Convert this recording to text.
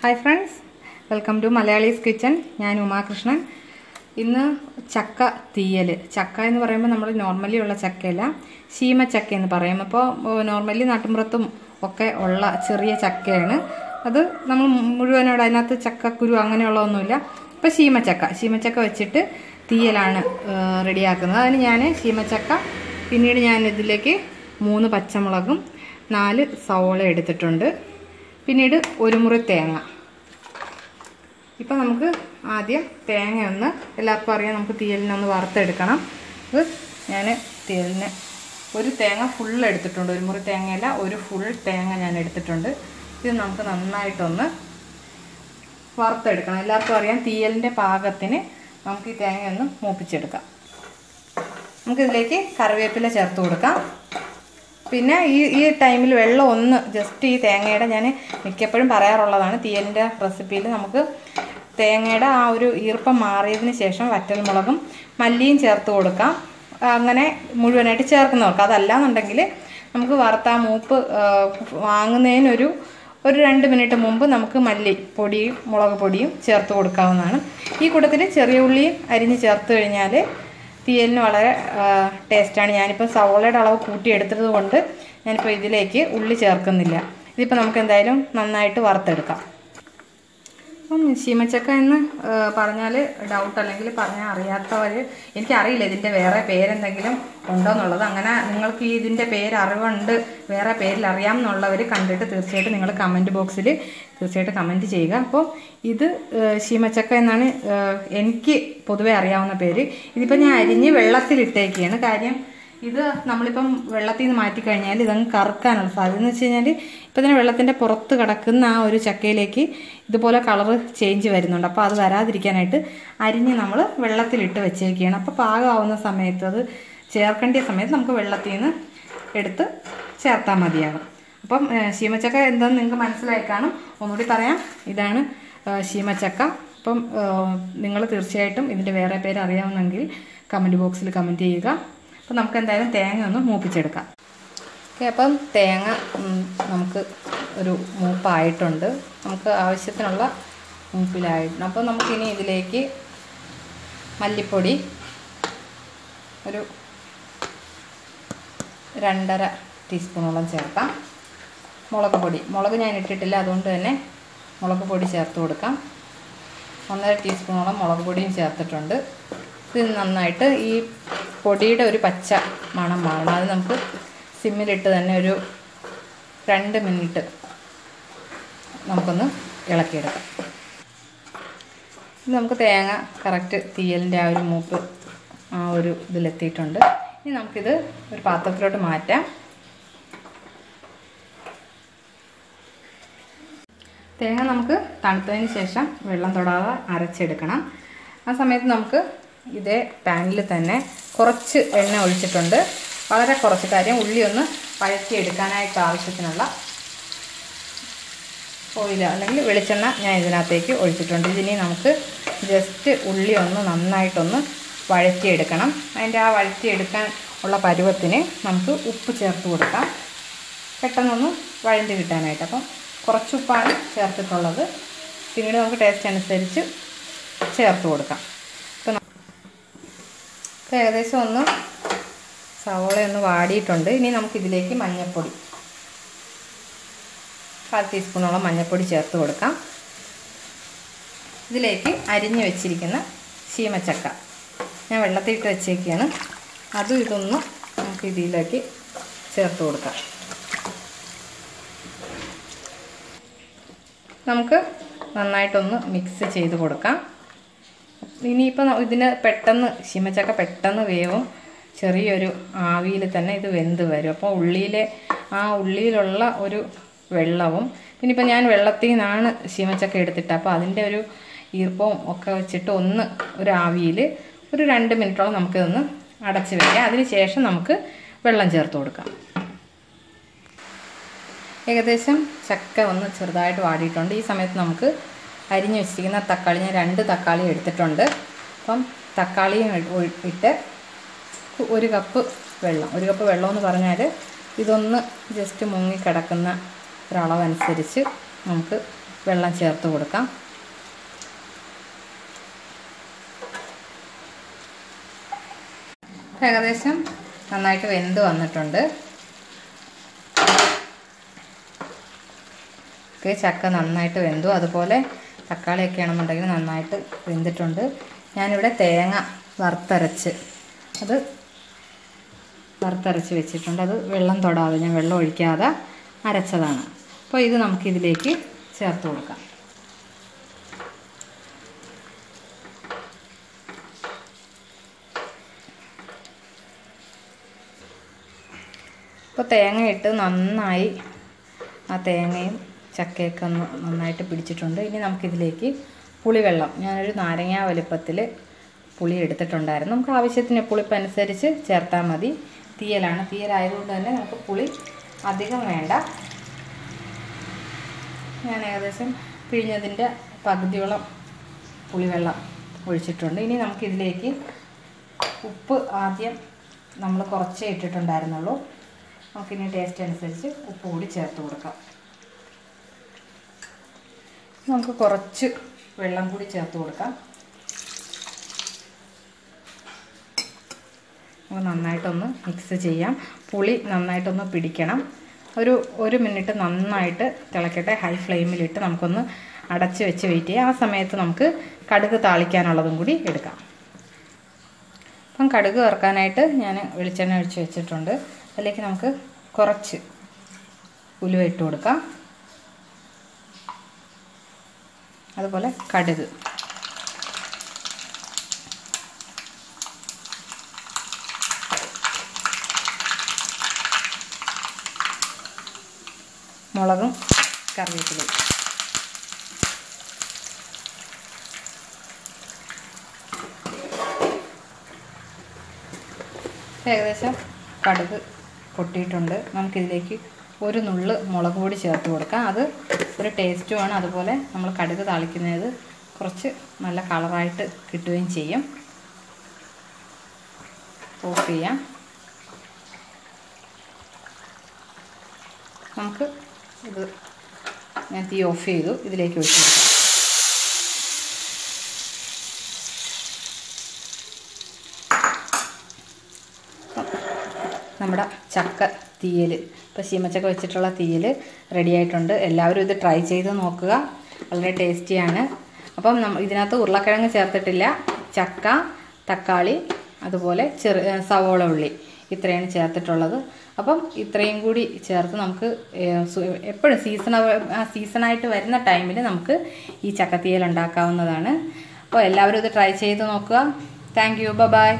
Hi friends, welcome to Malayali's Kitchen. ഞാൻ ഉമാകൃഷ്ണൻ. ഇന്ന് ചക്ക തീയൽ. ചക്ക എന്ന് പറയുമ്പോൾ നമ്മൾ നോർമലി ഉള്ള ചക്കയല്ല, ശീമച്ചക്ക എന്ന് പറയും. അപ്പോൾ നോർമലി നാട്ടുമ്പുറത്തും ഒക്കെ ഉള്ള ചെറിയ ചക്കയാണ്. അത് നമ്മൾ മുഴുവനോട് അതിനകത്ത് ചക്കക്കുരു അങ്ങനെയുള്ളതൊന്നുമില്ല. അപ്പോൾ ശീമച്ചക്ക വെച്ചിട്ട് തീയലാണ് റെഡിയാക്കുന്നത്. അതിന് ഞാൻ ശീമച്ചക്ക, പിന്നീട് ഞാൻ ഇതിലേക്ക് 3 പച്ചമുളകും 4 സവോള എടുത്തിട്ടുണ്ട്. പിന്നീട് 1 മുറി തേങ്ങ. ഇപ്പം നമുക്ക് ആദ്യം തേങ്ങ ഒന്ന്, എല്ലാവർക്കും അറിയാം, നമുക്ക് തീയലിനൊന്ന് വറുത്തെടുക്കണം. ഇത് ഞാൻ തീയലിന് 1 തേങ്ങ ഫുൾ എടുത്തിട്ടുണ്ട്. 1 മുറി തേങ്ങയല്ല, 1 ഫുൾ തേങ്ങ ഞാൻ എടുത്തിട്ടുണ്ട്. ഇത് നമുക്ക് നന്നായിട്ടൊന്ന് വറുത്തെടുക്കണം. എല്ലാവർക്കും അറിയാം, തീയലിൻ്റെ പാകത്തിന് നമുക്ക് ഈ തേങ്ങ ഒന്ന് മൂപ്പിച്ചെടുക്കാം. നമുക്കിതിലേക്ക് കറിവേപ്പില ചേർത്ത് കൊടുക്കാം. പിന്നെ ഈ ടൈമിൽ വെള്ളം ഒന്ന് ജസ്റ്റ് ഈ തേങ്ങയുടെ, ഞാൻ മിക്കപ്പോഴും പറയാറുള്ളതാണ്, തീയലിൻ്റെ റെസിപ്പിയിൽ നമുക്ക് തേങ്ങയുടെ ആ ഒരു ഈർപ്പം മാറിയതിന് ശേഷം വറ്റൽമുളകും മല്ലിയും ചേർത്ത് കൊടുക്കാം. അങ്ങനെ മുഴുവനായിട്ട് ചേർക്കുന്നവർക്ക്. അതല്ലാന്നുണ്ടെങ്കിൽ നമുക്ക് വറുത്ത മൂപ്പ് വാങ്ങുന്നതിനൊരു 2 മിനിറ്റ് മുമ്പ് നമുക്ക് മല്ലിപ്പൊടിയും മുളക് പൊടിയും ചേർത്ത് കൊടുക്കാവുന്നതാണ്. ഈ കൂട്ടത്തിൽ ചെറിയ ഉള്ളിയും അരിഞ്ഞ് ചേർത്ത് കഴിഞ്ഞാൽ തീയലിന് വളരെ ടേസ്റ്റാണ്. ഞാനിപ്പോൾ സവോളയുടെ അളവ് കൂട്ടിയെടുത്തത് കൊണ്ട് ഞാനിപ്പോൾ ഇതിലേക്ക് ഉള്ളി ചേർക്കുന്നില്ല. ഇതിപ്പോൾ നമുക്ക് എന്തായാലും നന്നായിട്ട് വറുത്തെടുക്കാം. അപ്പം ശീമച്ചക്ക എന്ന് പറഞ്ഞാൽ ഡൗട്ട്, അല്ലെങ്കിൽ പറഞ്ഞാൽ അറിയാത്തവർ, എനിക്കറിയില്ല ഇതിൻ്റെ വേറെ പേരെന്തെങ്കിലും ഉണ്ടോ എന്നുള്ളത്. അങ്ങനെ നിങ്ങൾക്ക് ഇതിൻ്റെ പേര് അറിവുണ്ട്, വേറെ പേരിൽ അറിയാം എന്നുള്ളവർ കണ്ടിട്ട് തീർച്ചയായിട്ടും നിങ്ങൾ കമൻറ്റ് ബോക്സിൽ തീർച്ചയായിട്ടും കമൻറ്റ് ചെയ്യുക. അപ്പോൾ ഇത് ശീമച്ചക്ക എന്നാണ് എനിക്ക് പൊതുവെ അറിയാവുന്ന പേര്. ഇതിപ്പോൾ ഞാൻ അരിഞ്ഞ് വെള്ളത്തിലിട്ടേക്കാണ്. കാര്യം ഇത് നമ്മളിപ്പം വെള്ളത്തിൽ നിന്ന് മാറ്റിക്കഴിഞ്ഞാൽ ഇതങ്ങ് കറുക്കാനുള്ള സാധ്യത. എന്ന് വെച്ച് കഴിഞ്ഞാൽ ഇപ്പം തന്നെ വെള്ളത്തിൻ്റെ പുറത്ത് കിടക്കുന്ന ആ ഒരു ചക്കയിലേക്ക് ഇതുപോലെ കളറ് ചേഞ്ച് വരുന്നുണ്ട്. അപ്പോൾ അത് വരാതിരിക്കാനായിട്ട് അരിഞ്ഞ് നമ്മൾ വെള്ളത്തിലിട്ട് വെച്ചേക്കുകയാണ്. അപ്പോൾ പാകമാവുന്ന സമയത്ത്, അത് ചേർക്കേണ്ട സമയത്ത് നമുക്ക് വെള്ളത്തിൽ നിന്ന് എടുത്ത് ചേർത്താൽ മതിയാകും. അപ്പം ശീമച്ചക്ക എന്താണെന്ന് നിങ്ങൾക്ക് മനസ്സിലായി കാണും. ഒന്നുകൂടി പറയാം, ഇതാണ് ശീമച്ചക്ക. അപ്പം നിങ്ങൾ തീർച്ചയായിട്ടും ഇതിൻ്റെ വേറെ പേര് അറിയാവുന്നെങ്കിൽ കമൻറ്റ് ബോക്സിൽ കമൻറ്റ് ചെയ്യുക. അപ്പം നമുക്ക് എന്തായാലും തേങ്ങ ഒന്ന് മൂപ്പിച്ചെടുക്കാം. ഓക്കെ, അപ്പം തേങ്ങ നമുക്ക് ഒരു മൂപ്പായിട്ടുണ്ട്. നമുക്ക് ആവശ്യത്തിനുള്ള മൂപ്പിലായിട്ടുണ്ട്. അപ്പം നമുക്കിനി ഇതിലേക്ക് മല്ലിപ്പൊടി ഒരു 2.5 ടീസ്പൂണോളം ചേർക്കാം. മുളക് ഞാൻ ഇട്ടിട്ടില്ല, അതുകൊണ്ട് തന്നെ മുളക് പൊടി ചേർത്ത് കൊടുക്കാം. 1.5 ടീസ്പൂണോളം മുളക് പൊടിയും ചേർത്തിട്ടുണ്ട്. ഇത് നന്നായിട്ട് ഈ പൊടിയുടെ ഒരു പച്ച മണം മാറണം. അത് നമുക്ക് സിമ്മിലിട്ട് തന്നെ ഒരു 2 മിനിറ്റ് നമുക്കൊന്ന് ഇളക്കിയെടുക്കാം. ഇത് നമുക്ക് തേങ്ങ കറക്റ്റ് തീയലിൻ്റെ ആ ഒരു മൂപ്പ് ആ ഒരു ഇതിലെത്തിയിട്ടുണ്ട്. ഇനി നമുക്കിത് ഒരു പാത്രത്തിലോട്ട് മാറ്റാം. തേങ്ങ നമുക്ക് തണുത്തതിന് ശേഷം വെള്ളം തൊടാതെ അരച്ചെടുക്കണം. ആ സമയത്ത് നമുക്ക് ഇതേ പാനിൽ തന്നെ കുറച്ച് എണ്ണ ഒഴിച്ചിട്ടുണ്ട്. വളരെ കുറച്ച്, കാര്യം ഉള്ളി ഒന്ന് വഴറ്റിയെടുക്കാനായിട്ട് ആവശ്യത്തിനുള്ള ഓയിൽ അല്ലെങ്കിൽ വെളിച്ചെണ്ണ ഞാൻ ഇതിനകത്തേക്ക് ഒഴിച്ചിട്ടുണ്ട്. ഇതിനി നമുക്ക് ജസ്റ്റ് ഉള്ളി ഒന്ന് നന്നായിട്ടൊന്ന് വഴറ്റിയെടുക്കണം. അതിൻ്റെ ആ വഴറ്റിയെടുക്കാൻ ഉള്ള പരുവത്തിന് നമുക്ക് ഉപ്പ് ചേർത്ത് കൊടുക്കാം, പെട്ടെന്നൊന്ന് വഴഞ്ഞ് കിട്ടാനായിട്ട്. അപ്പം കുറച്ച് ഉപ്പാണ് ചേർത്തിട്ടുള്ളത്. പിന്നീട് നമുക്ക് ടേസ്റ്റ് അനുസരിച്ച് ചേർത്ത് കൊടുക്കാം. ഇപ്പം ഏകദേശം ഒന്ന് സവോളയൊന്ന് വാടിയിട്ടുണ്ട്. ഇനി നമുക്കിതിലേക്ക് മഞ്ഞൾപ്പൊടി 1/4 ടീസ്പൂണോളം മഞ്ഞൾപ്പൊടി ചേർത്ത് കൊടുക്കാം. ഇതിലേക്ക് അരിഞ്ഞ് വെച്ചിരിക്കുന്ന ശീമച്ചക്ക ഞാൻ വെള്ളത്തിലിട്ട് വെച്ചേക്കാണ്. അതും ഇതൊന്ന് നമുക്ക് ഇതിലേക്ക് ചേർത്ത് കൊടുക്കാം. നമുക്ക് നന്നായിട്ടൊന്ന് മിക്സ് ചെയ്ത് കൊടുക്കാം. ഇനിയിപ്പോൾ ഇതിന് പെട്ടെന്ന് ശീമച്ചക്ക പെട്ടെന്ന് വേവും, ചെറിയൊരു ആവിയിൽ തന്നെ ഇത് വെന്ത് വരും. അപ്പോൾ ഉള്ളിയിലുള്ള ഒരു വെള്ളവും, പിന്നെ ഇപ്പം ഞാൻ വെള്ളത്തിൽ നിന്നാണ് ശീമച്ചക്ക എടുത്തിട്ട്, അപ്പോൾ അതിൻ്റെ ഒരു ഈർപ്പവും ഒക്കെ വെച്ചിട്ട് ഒരു ആവിയിൽ ഒരു 2 മിനിറ്റോളം നമുക്കിതൊന്ന് അടച്ച് വയ്ക്കാം. അതിന് ശേഷം നമുക്ക് വെള്ളം ചേർത്ത് കൊടുക്കാം. ഏകദേശം ചക്ക ഒന്ന് ചെറുതായിട്ട് വാടിയിട്ടുണ്ട്. ഈ സമയത്ത് നമുക്ക് അരിഞ്ഞ് വെച്ചിരിക്കുന്ന തക്കാളി, ഞാൻ 2 തക്കാളി എടുത്തിട്ടുണ്ട്. അപ്പം തക്കാളിയും ഇട്ട് 1 കപ്പ് വെള്ളം. 1 കപ്പ് വെള്ളം എന്ന് പറഞ്ഞാൽ ഇതൊന്ന് ജസ്റ്റ് മുങ്ങിക്കിടക്കുന്ന ഒരളവനുസരിച്ച് നമുക്ക് വെള്ളം ചേർത്ത് കൊടുക്കാം. ഏകദേശം നന്നായിട്ട് വെന്ത് വന്നിട്ടുണ്ട്. ചക്ക നന്നായിട്ട് വെന്തു. അതുപോലെ തക്കാളിയൊക്കെ ആണെന്നുണ്ടെങ്കിൽ നന്നായിട്ട് വെന്തിട്ടുണ്ട്. ഞാനിവിടെ തേങ്ങ വറുത്തരച്ച് വെച്ചിട്ടുണ്ട്. അത് വെള്ളം തൊടാതെ, ഞാൻ വെള്ളം ഒഴിക്കാതെ അരച്ചതാണ്. അപ്പോൾ ഇത് നമുക്കിതിലേക്ക് ചേർത്ത് കൊടുക്കാം. ഇപ്പോൾ തേങ്ങ ഇട്ട് നന്നായി ആ തേങ്ങയും ചക്കയൊക്കെ ഒന്ന് നന്നായിട്ട് പിടിച്ചിട്ടുണ്ട്. ഇനി നമുക്കിതിലേക്ക് പുളിവെള്ളം, ഞാനൊരു നാരങ്ങ വലുപ്പത്തിൽ പുളി എടുത്തിട്ടുണ്ടായിരുന്നു. നമുക്ക് ആവശ്യത്തിന് പുളിപ്പനുസരിച്ച് ചേർത്താൽ മതി. തീയലാണ്, തീയലായതുകൊണ്ട് തന്നെ നമുക്ക് പുളി അധികം വേണ്ട. ഞാൻ ഏകദേശം പിഴിഞ്ഞതിൻ്റെ പകുതിയോളം പുളിവെള്ളം ഒഴിച്ചിട്ടുണ്ട്. ഇനി നമുക്കിതിലേക്ക് ഉപ്പ് ആദ്യം നമ്മൾ കുറച്ചേ ഇട്ടിട്ടുണ്ടായിരുന്നുള്ളൂ. നമുക്കിനി ടേസ്റ്റ് അനുസരിച്ച് ഉപ്പ് കൂടി ചേർത്ത് കൊടുക്കാം. നമുക്ക് കുറച്ച് വെള്ളം കൂടി ചേർത്ത് കൊടുക്കാം. നമുക്ക് നന്നായിട്ടൊന്ന് മിക്സ് ചെയ്യാം. പുളി നന്നായിട്ടൊന്ന് പിടിക്കണം. ഒരു മിനിറ്റ് നന്നായിട്ട് തിളക്കട്ടെ. ഹൈ ഫ്ലെയിമിലിട്ട് നമുക്കൊന്ന് അടച്ച് വെച്ച് വെയിറ്റ് ചെയ്യാം. ആ സമയത്ത് നമുക്ക് കടുക് താളിക്കാനുള്ളതും കൂടി എടുക്കാം. അപ്പം കടുക് വറുക്കാനായിട്ട് ഞാൻ വെളിച്ചെണ്ണ ഒഴിച്ച് വെച്ചിട്ടുണ്ട്. അതിലേക്ക് നമുക്ക് കുറച്ച് ഉലുവ ഇട്ട് കൊടുക്കാം. അതുപോലെ കടുക്, മുളകും കറിവേപ്പിലയും. ഏകദേശം കടുക് പൊട്ടിയിട്ടുണ്ട്. നമുക്കിതിലേക്ക് ഒരു നുള്ള് മുളക് പൊടി ചേർത്ത് കൊടുക്കാം. അത് ഒരു ടേസ്റ്റുമാണ്. അതുപോലെ നമ്മൾ കടുക് താളിക്കുന്നത് കുറച്ച് നല്ല കളറായിട്ട് കിട്ടുകയും ചെയ്യും. ഓഫ് ചെയ്യാം. നമുക്ക് ഇത് ഞാൻ തീ ഓഫ് ചെയ്തു. ഇതിലേക്ക് ഒഴിച്ചു കൊടുക്കാം. നമ്മുടെ ചക്ക തീയൽ, ഇപ്പോൾ ശീമച്ചക്ക വെച്ചിട്ടുള്ള തീയൽ റെഡി ആയിട്ടുണ്ട്. എല്ലാവരും ഇത് ട്രൈ ചെയ്ത് നോക്കുക. വളരെ ടേസ്റ്റിയാണ്. അപ്പം ഇതിനകത്ത് ഉരുളക്കിഴങ്ങ് ചേർത്തിട്ടില്ല. ചക്ക, തക്കാളി, അതുപോലെ സവോള ഉള്ളി, ഇത്രയാണ് ചേർത്തിട്ടുള്ളത്. അപ്പം ഇത്രയും കൂടി ചേർത്ത് നമുക്ക് എപ്പോഴും സീസണായിട്ട് വരുന്ന ടൈമിൽ നമുക്ക് ഈ ചക്കത്തീയൽ ഉണ്ടാക്കാവുന്നതാണ്. അപ്പോൾ എല്ലാവരും ഇത് ട്രൈ ചെയ്ത് നോക്കുക. Thank you. ബൈ.